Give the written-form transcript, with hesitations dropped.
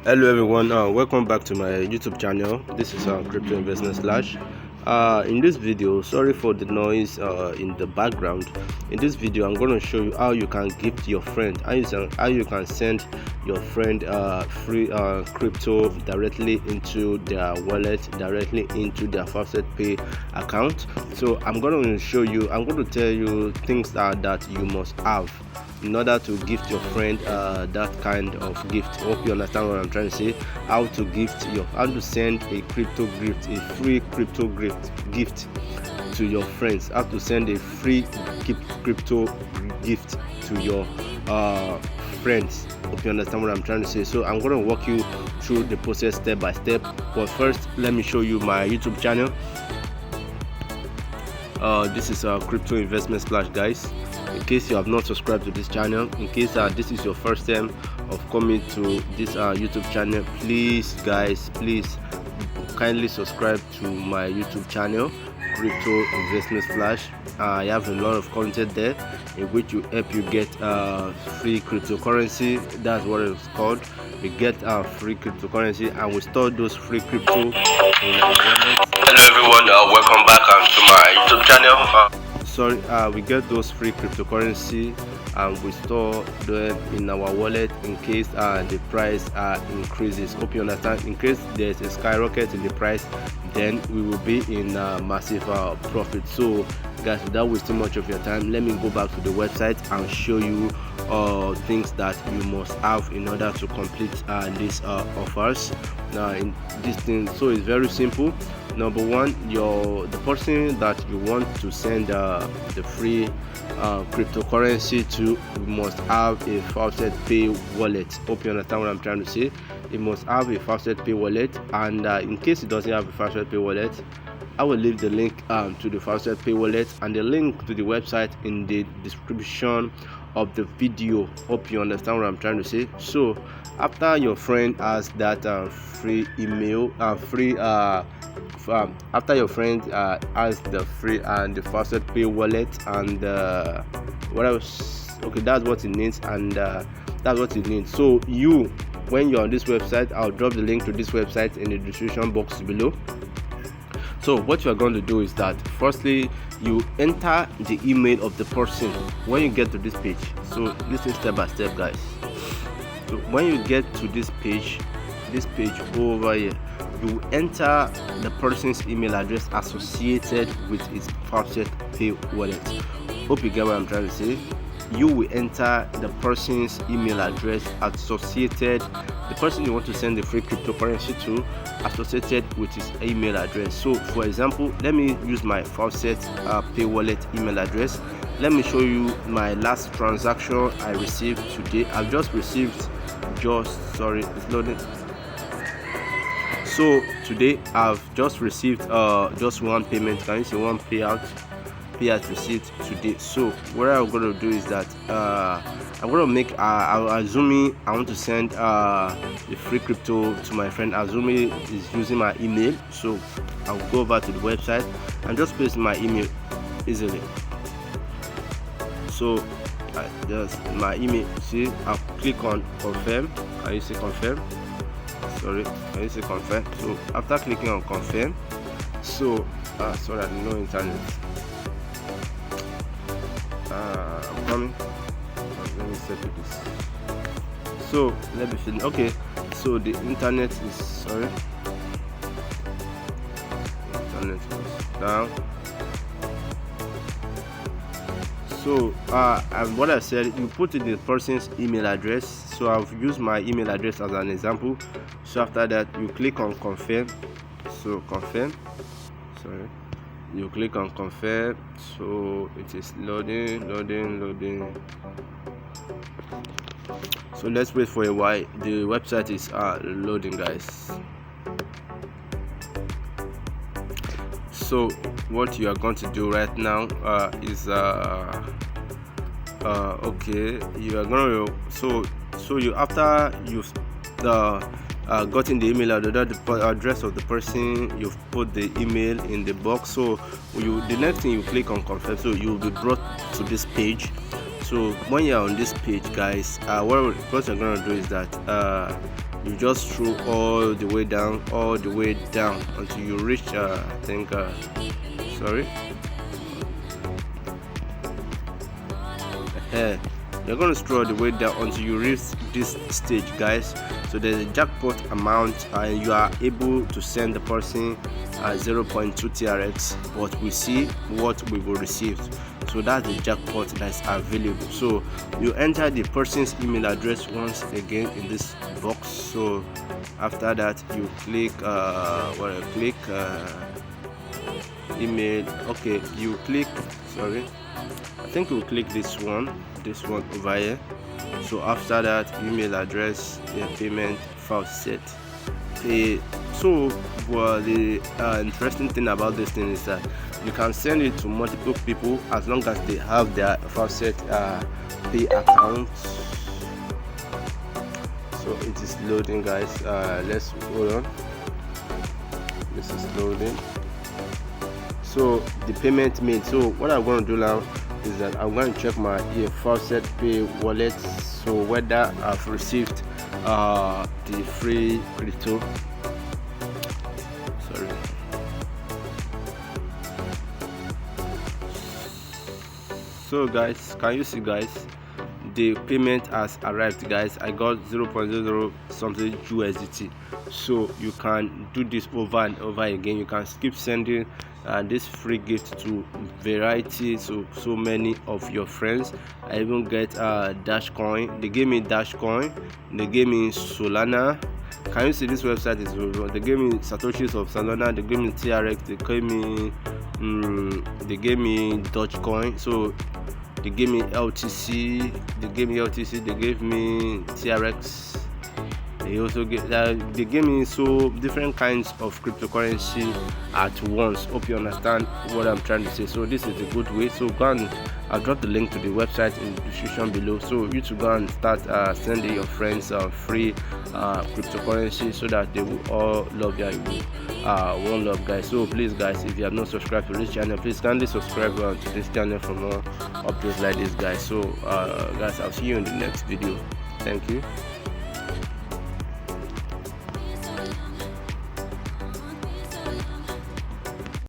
Hello everyone, welcome back to my YouTube channel. This is Crypto Investment Slash. In this video, sorry for the noise in the background. In this video, I'm going to show you how you can gift your friend, how you can send your friend free crypto directly into their wallet, directly into their Faucet Pay account. So I'm going to show you, I'm going to tell you things that you must have in order to gift your friend that kind of gift. Hope you understand what I'm trying to say. How to send a crypto gift, a free crypto gift to your friends. How to send a free crypto gift to your friends. Hope you understand what I'm trying to say. So I'm going to walk you through the process step by step, but first let me show you my YouTube channel. This is Crypto Investment Slash, guys. In case you have not subscribed to this channel, in case this is your first time of coming to this YouTube channel, please kindly subscribe to my YouTube channel, Crypto Investment Flash. I have a lot of content there in which you help you get free cryptocurrency. That's what it's called. We get free cryptocurrency and we store those free crypto in our wallet. Hello everyone, welcome back to my YouTube channel. We get those free cryptocurrency and we store them in our wallet in case the price increases. Hope you understand. In case there's a skyrocket in the price, then we will be in massive profit. So guys, without wasting much of your time, let me go back to the website and show you things that you must have in order to complete these offers. Now in this thing, so it's very simple. Number one, the person that you want to send the free cryptocurrency to must have a Faucet Pay wallet. Hope you understand what I'm trying to say. It must have a Faucet Pay wallet, and in case it doesn't have a Faucet Pay wallet, I will leave the link to the Faucet Pay wallet and the link to the website in the description of the video. Hope you understand what I'm trying to say. So after your friend has that free email after your friend has the free and the Faucet Pay wallet and what else, okay, that's what it needs, and that's what it needs. So when you're on this website, I'll drop the link to this website in the description box below. So what you are going to do is that firstly you enter the email of the person when you get to this page. So listen step by step, guys. So when you get to this page over here, you enter the person's email address associated with his Faucet Pay wallet. Hope you get what I'm trying to say. You will enter the person's email address associated, the person you want to send the free cryptocurrency to, associated with his email address. So for example, let me use my Faucet Pay wallet email address. Let me show you my last transaction I received today. I've just received it's loading. So today I've just received just one payment. Can you see one payout receipt today? So what I'm going to do is that I'm going to make Azumi. I want to send the free crypto to my friend. Azumi is using my email, so I'll go over to the website and just paste my email easily. So just my email. See, I'll click on confirm. Can you see confirm? Sorry, can you see confirm? So after clicking on confirm, so sorry, no internet. I'm coming. Let me set this. So let me finish. Okay, so the internet is internet is down. So what I said, you put in the person's email address. So I've used my email address as an example. So after that, you click on confirm. So confirm. Sorry. You click on confirm. So it is loading. So let's wait for a while. The website is loading, guys. So what you are going to do right now is okay, you are going to you after you've gotten the email address of the person, you've put the email in the box. So the next thing, you click on confirm. So you will be brought to this page. So when you're on this page, guys, what you're gonna do is that you just scroll all the way down until you reach I think sorry you're going to scroll the way down until you reach this stage, guys. So there's a jackpot amount and you are able to send the person 0.2 TRX, but we see what we've received. So that's the jackpot that's available. So you enter the person's email address once again in this box. So after that you click email. Okay, you click, sorry, I think we'll click this one over here. So after that, email address, payment, faucet, pay. So the interesting thing about this thing is that you can send it to multiple people as long as they have their faucet pay account. So it is loading, guys. Let's hold on. This is loading. So the payment made. So what I'm going to do now is that I'm going to check my faucet pay wallet, so whether I've received the free crypto. Sorry. So guys, can you see, guys, the payment has arrived, guys. I got 0.00 something USDT. So you can do this over and over again. You can keep sending this free gift to variety, so many of your friends. I even get Dash Coin. They gave me Dash Coin, they gave me Solana. Can you see this website is really well. They gave me Satoshis of Solana, they gave me TRX, they gave me Dogecoin. So they gave me LTC, they gave me TRX. They also they gave me so different kinds of cryptocurrency at once. Hope you understand what I'm trying to say. So this is a good way. So go and I'll drop the link to the website in the description below. So you to go and start sending your friends free cryptocurrency, so that they will all love you. One love, guys. So please, guys, if you have not subscribed to this channel, please kindly subscribe to this channel for more updates like this, guys. So guys, I'll see you in the next video. Thank you.